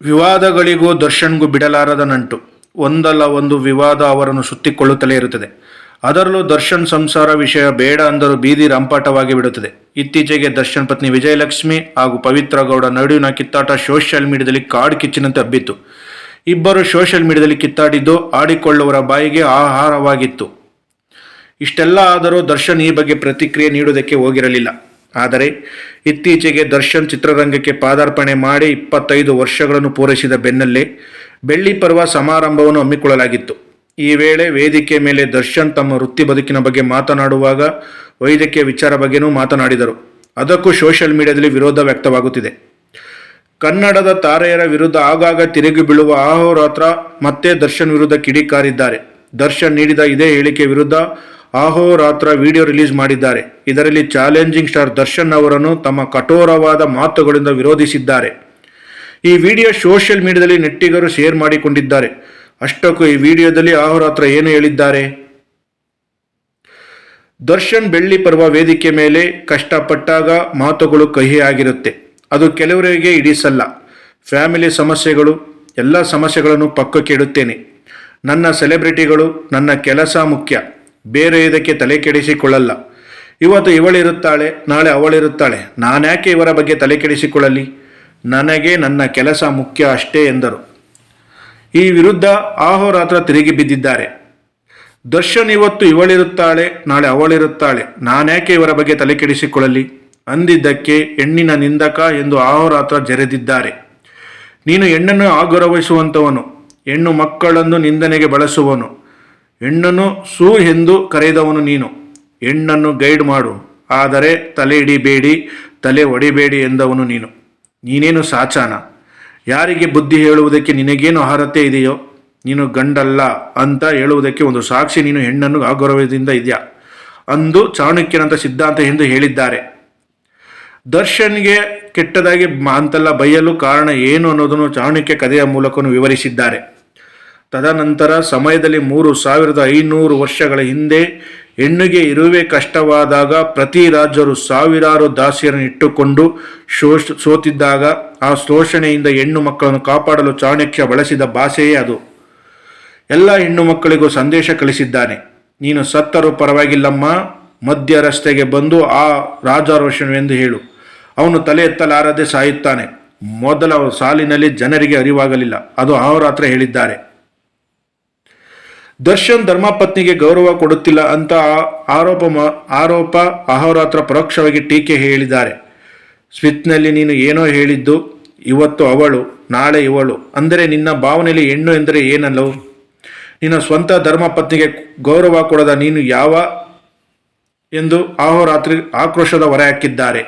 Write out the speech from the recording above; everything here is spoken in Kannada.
ವಿವಾದಗಳಿಗೂ ದರ್ಶನ್ಗೂ ಬಿಡಲಾರದ ನಂಟು. ಒಂದಲ್ಲ ಒಂದು ವಿವಾದ ಅವರನ್ನು ಸುತ್ತಿಕೊಳ್ಳುತ್ತಲೇ ಇರುತ್ತದೆ. ಅದರಲ್ಲೂ ದರ್ಶನ್ ಸಂಸಾರ ವಿಷಯ ಬೇಡ ಅಂದರೂ ಬೀದಿ ರಂಪಾಟವಾಗಿ ಬಿಡುತ್ತದೆ. ಇತ್ತೀಚೆಗೆ ದರ್ಶನ್ ಪತ್ನಿ ವಿಜಯಲಕ್ಷ್ಮಿ ಹಾಗೂ ಪವಿತ್ರ ಗೌಡ ನಡುವಿನ ಕಿತ್ತಾಟ ಸೋಷಿಯಲ್ ಮೀಡಿಯಾದಲ್ಲಿ ಕಾಡು ಕಿಚ್ಚಿನಂತೆ ಹಬ್ಬಿತ್ತು. ಇಬ್ಬರು ಸೋಷಿಯಲ್ ಮೀಡಿಯಾದಲ್ಲಿ ಕಿತ್ತಾಡಿದ್ದು ಆಡಿಕೊಳ್ಳುವವರ ಬಾಯಿಗೆ ಆಹಾರವಾಗಿತ್ತು. ಇಷ್ಟೆಲ್ಲ ಆದರೂ ದರ್ಶನ್ ಈ ಬಗ್ಗೆ ಪ್ರತಿಕ್ರಿಯೆ ನೀಡುವುದಕ್ಕೆ ಹೋಗಿರಲಿಲ್ಲ. ಆದರೆ ಇತ್ತೀಚೆಗೆ ದರ್ಶನ್ ಚಿತ್ರರಂಗಕ್ಕೆ ಪಾದಾರ್ಪಣೆ ಮಾಡಿ 25 ವರ್ಷಗಳನ್ನು ಪೂರೈಸಿದ ಬೆನ್ನಲ್ಲೇ ಬೆಳ್ಳಿ ಪರ್ವ ಸಮಾರಂಭವನ್ನು ಹಮ್ಮಿಕೊಳ್ಳಲಾಗಿತ್ತು. ಈ ವೇಳೆ ವೇದಿಕೆ ಮೇಲೆ ದರ್ಶನ್ ತಮ್ಮ ವೃತ್ತಿ ಬದುಕಿನ ಬಗ್ಗೆ ಮಾತನಾಡುವಾಗ ವೈದ್ಯಕೀಯ ವಿಚಾರ ಬಗ್ಗೆನೂ ಮಾತನಾಡಿದರು. ಅದಕ್ಕೂ ಸೋಷಿಯಲ್ ಮೀಡಿಯಾದಲ್ಲಿ ವಿರೋಧ ವ್ಯಕ್ತವಾಗುತ್ತಿದೆ. ಕನ್ನಡದ ತಾರೆಯರ ವಿರುದ್ಧ ಆಗಾಗ ತಿರುಗಿ ಬೀಳುವ ಅಹೋರಾತ್ರ ಮತ್ತೆ ದರ್ಶನ್ ವಿರುದ್ಧ ಕಿಡಿಕಾರಿದ್ದಾರೆ. ದರ್ಶನ್ ನೀಡಿದ ಇದೇ ಹೇಳಿಕೆ ವಿರುದ್ಧ ಅಹೋರಾತ್ರ ವಿಡಿಯೋ ರಿಲೀಸ್ ಮಾಡಿದ್ದಾರೆ. ಇದರಲ್ಲಿ ಚಾಲೆಂಜಿಂಗ್ ಸ್ಟಾರ್ ದರ್ಶನ್ ಅವರನ್ನು ತಮ್ಮ ಕಠೋರವಾದ ಮಾತುಗಳಿಂದ ವಿರೋಧಿಸಿದ್ದಾರೆ. ಈ ವಿಡಿಯೋ ಸೋಷಿಯಲ್ ಮೀಡಿಯಾದಲ್ಲಿ ನೆಟ್ಟಿಗರು ಶೇರ್ ಮಾಡಿಕೊಂಡಿದ್ದಾರೆ. ಅಷ್ಟಕ್ಕೂ ಈ ವಿಡಿಯೋದಲ್ಲಿ ಅಹೋರಾತ್ರ ಏನು ಹೇಳಿದ್ದಾರೆ? ದರ್ಶನ್ ಬೆಳ್ಳಿ ಪರ್ವ ವೇದಿಕೆ ಮೇಲೆ ಕಷ್ಟಪಟ್ಟಾಗ ಮಾತುಗಳು ಕಹಿಯಾಗಿರುತ್ತೆ. ಅದು ಕೆಲವರಿಗೆ ಇಡಿಸಲ್ಲ. ಫ್ಯಾಮಿಲಿ ಸಮಸ್ಯೆಗಳು, ಎಲ್ಲ ಸಮಸ್ಯೆಗಳನ್ನು ಪಕ್ಕಕ್ಕೆ ಇಡುತ್ತೇನೆ. ನನ್ನ ಸೆಲೆಬ್ರಿಟಿಗಳು, ನನ್ನ ಕೆಲಸ ಮುಖ್ಯ, ಬೇರೆ ಇದಕ್ಕೆ ತಲೆ ಕೆಡಿಸಿಕೊಳ್ಳಲ್ಲ. ಇವತ್ತು ಇವಳಿರುತ್ತಾಳೆ, ನಾಳೆ ಅವಳಿರುತ್ತಾಳೆ, ನಾನ್ಯಾಕೆ ಇವರ ಬಗ್ಗೆ ತಲೆ ಕೆಡಿಸಿಕೊಳ್ಳಲಿ? ನನಗೆ ನನ್ನ ಕೆಲಸ ಮುಖ್ಯ ಅಷ್ಟೇ ಎಂದರು. ಈ ವಿರುದ್ಧ ಅಹೋರಾತ್ರ ತಿರುಗಿ ಬಿದ್ದಿದ್ದಾರೆ. ದರ್ಶನ್ ಇವತ್ತು ಇವಳಿರುತ್ತಾಳೆ, ನಾಳೆ ಅವಳಿರುತ್ತಾಳೆ, ನಾನ್ಯಾಕೆ ಇವರ ಬಗ್ಗೆ ತಲೆ ಕೆಡಿಸಿಕೊಳ್ಳಲಿ ಅಂದಿದ್ದಕ್ಕೆ ಹೆಣ್ಣಿನ ನಿಂದಕ ಎಂದು ಅಹೋರಾತ್ರ ಜರೆದಿದ್ದಾರೆ. ನೀನು ಹೆಣ್ಣನ್ನು ಆಗೌರವಿಸುವಂಥವನು, ಹೆಣ್ಣು ಮಕ್ಕಳನ್ನು ನಿಂದನೆಗೆ ಬಳಸುವನು, ಹೆಣ್ಣನ್ನು ಸೂ ಎಂದು ಕರೆದವನು ನೀನು. ಹೆಣ್ಣನ್ನು ಗೈಡ್ ಮಾಡು, ಆದರೆ ತಲೆ ಹಿಡಿಬೇಡಿ, ತಲೆ ಒಡಿಬೇಡಿ ಎಂದವನು ನೀನು. ನೀನೇನು ಸಾಚಾನ? ಯಾರಿಗೆ ಬುದ್ಧಿ ಹೇಳುವುದಕ್ಕೆ ನಿನಗೇನು ಅರ್ಹತೆ ಇದೆಯೋ? ನೀನು ಗಂಡಲ್ಲ ಅಂತ ಹೇಳುವುದಕ್ಕೆ ಒಂದು ಸಾಕ್ಷಿ ನೀನು ಹೆಣ್ಣನ್ನು ಅಗೌರವದಿಂದ ಇದೆಯಾ ಅಂದು ಚಾಣಕ್ಯನಂತ ಸಿದ್ಧಾಂತ ಎಂದು ಹೇಳಿದ್ದಾರೆ. ದರ್ಶನ್ಗೆ ಕೆಟ್ಟದಾಗಿ ಅಂತೆಲ್ಲ ಬೈಯಲು ಕಾರಣ ಏನು ಅನ್ನೋದನ್ನು ಚಾಣಕ್ಯ ಕಥೆಯ ಮೂಲಕ ವಿವರಿಸಿದ್ದಾರೆ. ತದನಂತರ ಸಮಯದಲ್ಲಿ 3500 ವರ್ಷಗಳ ಹಿಂದೆ ಹೆಣ್ಣಿಗೆ ಇರುವೆ ಕಷ್ಟವಾದಾಗ ಪ್ರತಿ ರಾಜರು ಸಾವಿರಾರು ದಾಸಿಯರನ್ನು ಇಟ್ಟುಕೊಂಡು ಸೋತಿದ್ದಾಗ ಆ ಶೋಷಣೆಯಿಂದ ಹೆಣ್ಣು ಮಕ್ಕಳನ್ನು ಕಾಪಾಡಲು ಚಾಣಕ್ಯ ಬಳಸಿದ ಭಾಷೆಯೇ ಅದು. ಎಲ್ಲ ಹೆಣ್ಣು ಮಕ್ಕಳಿಗೂ ಸಂದೇಶ ಕಳಿಸಿದ್ದಾನೆ. ನೀನು ಸತ್ತರೂ ಪರವಾಗಿಲ್ಲಮ್ಮ, ಮಧ್ಯ ರಸ್ತೆಗೆ ಬಂದು ಆ ರಾಜಾರೋಷಣವೆಂದು ಹೇಳು. ಅವನು ತಲೆ ಎತ್ತಲಾರದೆ ಸಾಯುತ್ತಾನೆ. ಮೊದಲ ಸಾಲಿನಲ್ಲಿ ಜನರಿಗೆ ಅರಿವಾಗಲಿಲ್ಲ. ಅದು ಅಹೋರಾತ್ರ ಹೇಳಿದ್ದಾರೆ. ದರ್ಶನ್ ಧರ್ಮಪತ್ನಿಗೆ ಗೌರವ ಕೊಡುತ್ತಿಲ್ಲ ಅಂತ ಆರೋಪ ಅಹೋರಾತ್ರ ಪರೋಕ್ಷವಾಗಿ ಟೀಕೆ ಹೇಳಿದ್ದಾರೆ. ಸ್ವಿಚ್ನಲ್ಲಿ ನೀನು ಏನೋ ಹೇಳಿದ್ದು, ಇವತ್ತು ಅವಳು, ನಾಳೆ ಇವಳು ಅಂದರೆ ನಿನ್ನ ಭಾವನೆಯಲ್ಲಿ ಹೆಣ್ಣು ಎಂದರೆ ಏನಲ್ಲವು? ನಿನ್ನ ಸ್ವಂತ ಧರ್ಮಪತ್ನಿಗೆ ಗೌರವ ಕೊಡದ ನೀನು ಯಾವ ಎಂದು ಅಹೋರಾತ್ರಿ ಆಕ್ರೋಶದ ಹೊರೆ ಹಾಕಿದ್ದಾರೆ.